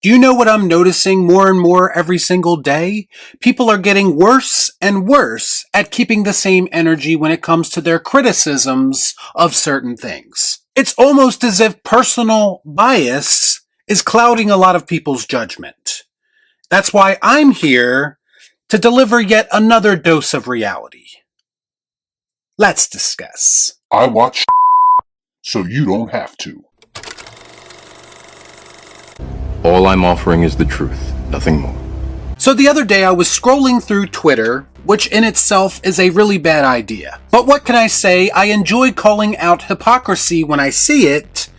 Do you know what I'm noticing more and more every single day? People are getting worse and worse at keeping the same energy when it comes to their criticisms of certain things. It's almost as if personal bias is clouding a lot of people's judgment. That's why I'm here to deliver yet another dose of reality. Let's discuss. I watch so you don't have to. All I'm offering is the truth, nothing more. So the other day I was scrolling through Twitter, which in itself is a really bad idea. But what can I say? I enjoy calling out hypocrisy when I see it,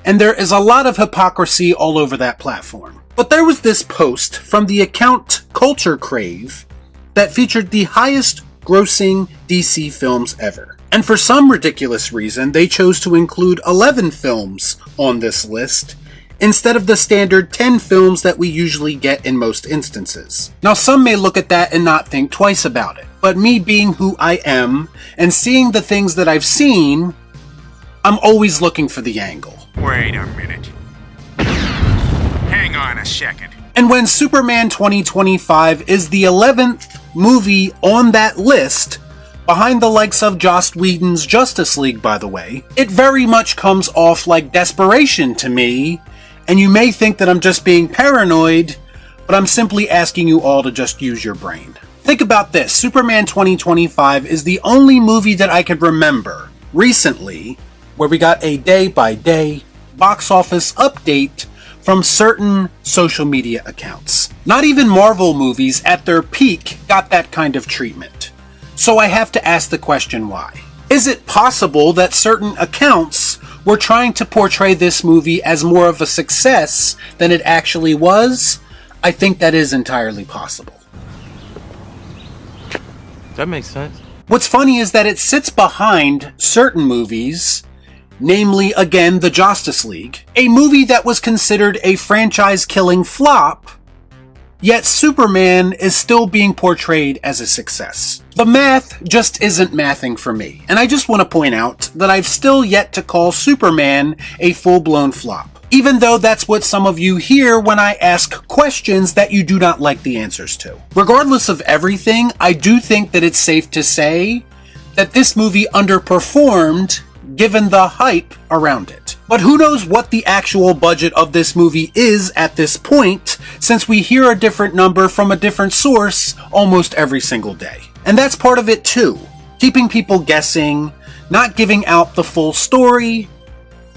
and there is a lot of hypocrisy all over that platform. But there was this post from the account Culture Crave that featured the highest grossing DC films ever. And for some ridiculous reason, they chose to include 11 films on this list, instead of the standard 10 films that we usually get in most instances. Now, some may look at that and not think twice about it, but me being who I am, and seeing the things that I've seen, I'm always looking for the angle. Wait a minute. Hang on a second. And when Superman 2025 is the 11th movie on that list, behind the likes of Joss Whedon's Justice League, by the way, it very much comes off like desperation to me. And you may think that I'm just being paranoid, but I'm simply asking you all to just use your brain. Think about this. Superman 2025 is the only movie that I could remember recently where we got a day-by-day box office update from certain social media accounts. Not even Marvel movies at their peak got that kind of treatment. So I have to ask the question, why? Is it possible that certain accounts were trying to portray this movie as more of a success than it actually was? I think that is entirely possible. That makes sense. What's funny is that it sits behind certain movies, namely, again, the Justice League, a movie that was considered a franchise-killing flop, yet Superman is still being portrayed as a success. The math just isn't mathing for me, and I just want to point out that I've still yet to call Superman a full-blown flop, even though that's what some of you hear when I ask questions that you do not like the answers to. Regardless of everything, I do think that it's safe to say that this movie underperformed given the hype around it. But who knows what the actual budget of this movie is at this point, since we hear a different number from a different source almost every single day. And that's part of it too. Keeping people guessing, not giving out the full story,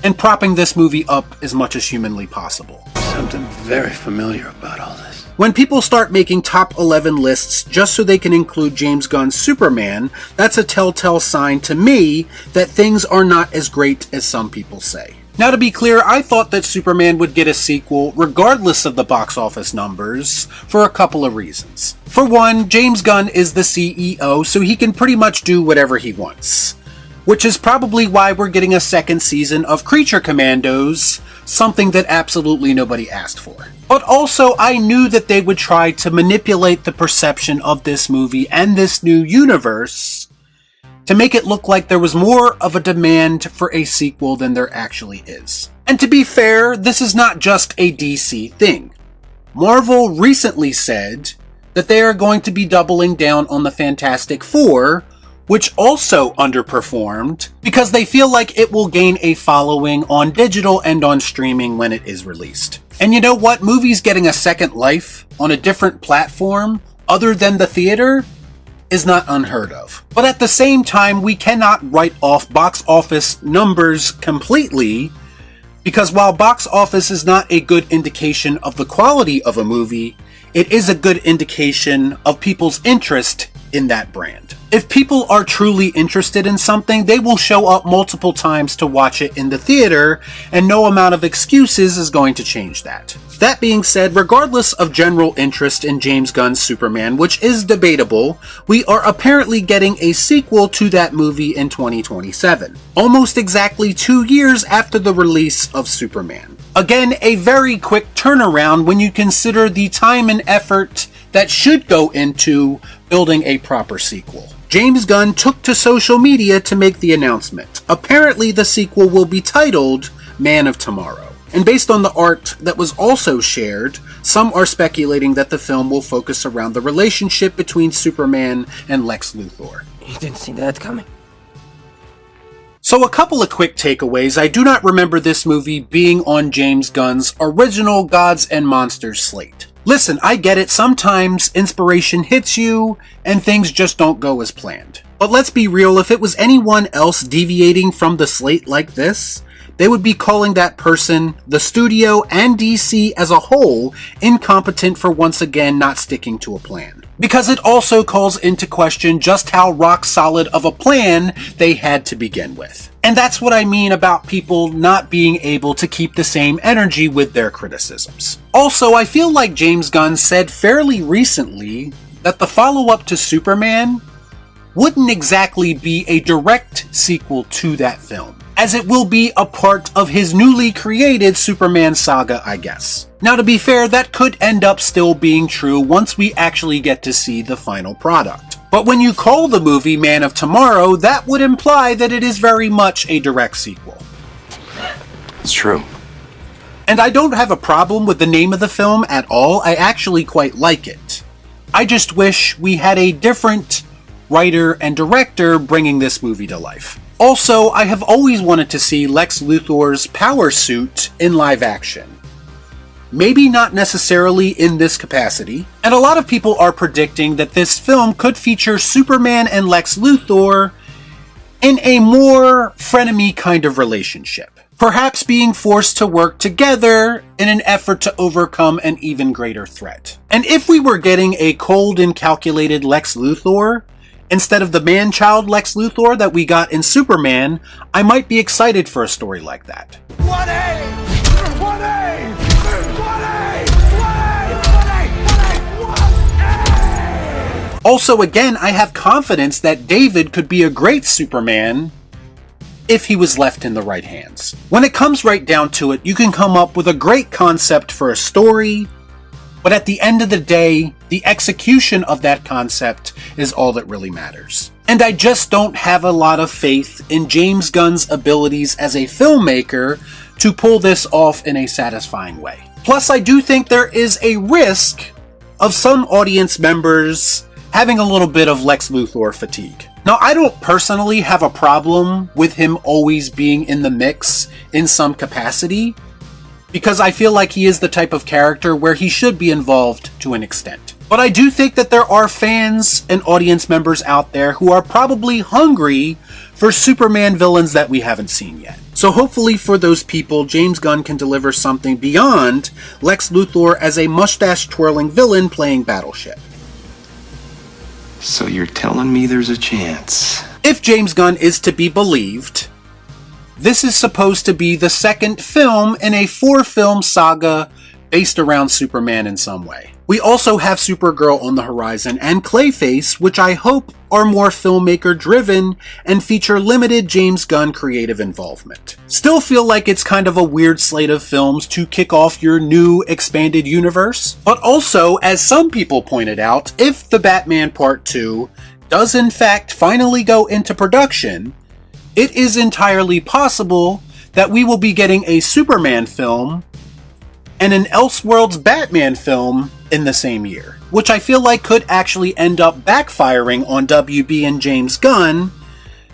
and propping this movie up as much as humanly possible. Something very familiar about all this. When people start making top 11 lists just so they can include James Gunn's Superman, that's a telltale sign to me that things are not as great as some people say. Now, to be clear, I thought that Superman would get a sequel regardless of the box office numbers for a couple of reasons. For one, James Gunn is the CEO, so he can pretty much do whatever he wants, which is probably why we're getting a second season of Creature Commandos, something that absolutely nobody asked for. But also, I knew that they would try to manipulate the perception of this movie and this new universe to make it look like there was more of a demand for a sequel than there actually is. And to be fair, this is not just a DC thing. Marvel recently said that they are going to be doubling down on the Fantastic Four, which also underperformed, because they feel like it will gain a following on digital and on streaming when it is released. And you know what? Movies getting a second life on a different platform other than the theater is not unheard of. But at the same time, we cannot write off box office numbers completely, because while box office is not a good indication of the quality of a movie, it is a good indication of people's interest in that brand. If people are truly interested in something, they will show up multiple times to watch it in the theater, and no amount of excuses is going to change that. That being said, regardless of general interest in James Gunn's Superman, which is debatable, we are apparently getting a sequel to that movie in 2027, almost exactly 2 years after the release of Superman. Again, a very quick turnaround when you consider the time and effort that should go into building a proper sequel. James Gunn took to social media to make the announcement. Apparently, the sequel will be titled Man of Tomorrow. And based on the art that was also shared, some are speculating that the film will focus around the relationship between Superman and Lex Luthor. You didn't see that coming. So a couple of quick takeaways. I do not remember this movie being on James Gunn's original Gods and Monsters slate. Listen, I get it, sometimes inspiration hits you and things just don't go as planned. But let's be real, if it was anyone else deviating from the slate like this, they would be calling that person, the studio, and DC as a whole incompetent for once again not sticking to a plan. Because it also calls into question just how rock solid of a plan they had to begin with. And that's what I mean about people not being able to keep the same energy with their criticisms. Also, I feel like James Gunn said fairly recently that the follow-up to Superman wouldn't exactly be a direct sequel to that film, as it will be a part of his newly created Superman saga, I guess. Now, to be fair, that could end up still being true once we actually get to see the final product. But when you call the movie Man of Tomorrow, that would imply that it is very much a direct sequel. It's true. And I don't have a problem with the name of the film at all. I actually quite like it. I just wish we had a different writer and director bringing this movie to life. Also, I have always wanted to see Lex Luthor's power suit in live action. Maybe not necessarily in this capacity, and a lot of people are predicting that this film could feature Superman and Lex Luthor in a more frenemy kind of relationship. Perhaps being forced to work together in an effort to overcome an even greater threat. And if we were getting a cold and calculated Lex Luthor, instead of the man-child Lex Luthor that we got in Superman, I might be excited for a story like that. Also, again, I have confidence that David could be a great Superman if he was left in the right hands. When it comes right down to it, you can come up with a great concept for a story, but at the end of the day, the execution of that concept is all that really matters. And I just don't have a lot of faith in James Gunn's abilities as a filmmaker to pull this off in a satisfying way. Plus, I do think there is a risk of some audience members having a little bit of Lex Luthor fatigue. Now, I don't personally have a problem with him always being in the mix in some capacity, because I feel like he is the type of character where he should be involved to an extent. But I do think that there are fans and audience members out there who are probably hungry for Superman villains that we haven't seen yet. So hopefully for those people, James Gunn can deliver something beyond Lex Luthor as a mustache-twirling villain playing Battleship. So you're telling me there's a chance? If James Gunn is to be believed, this is supposed to be the second film in a 4-film saga based around Superman in some way. We also have Supergirl on the horizon and Clayface, which I hope are more filmmaker driven and feature limited James Gunn creative involvement. Still feel like it's kind of a weird slate of films to kick off your new expanded universe, but also, as some people pointed out, if The Batman Part 2 does in fact finally go into production, it is entirely possible that we will be getting a Superman film and an Elseworlds Batman film in the same year, which I feel like could actually end up backfiring on WB and James Gunn,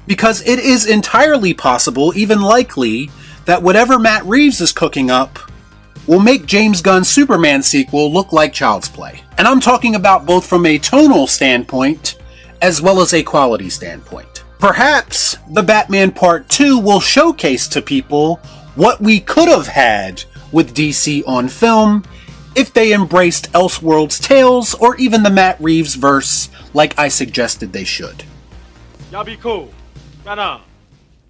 because it is entirely possible, even likely, that whatever Matt Reeves is cooking up will make James Gunn's Superman sequel look like child's play. And I'm talking about both from a tonal standpoint as well as a quality standpoint. Perhaps The Batman Part 2 will showcase to people what we could have had with DC on film if they embraced Elseworlds tales or even the Matt Reeves verse like I suggested they should. Y'all be cool. Right on.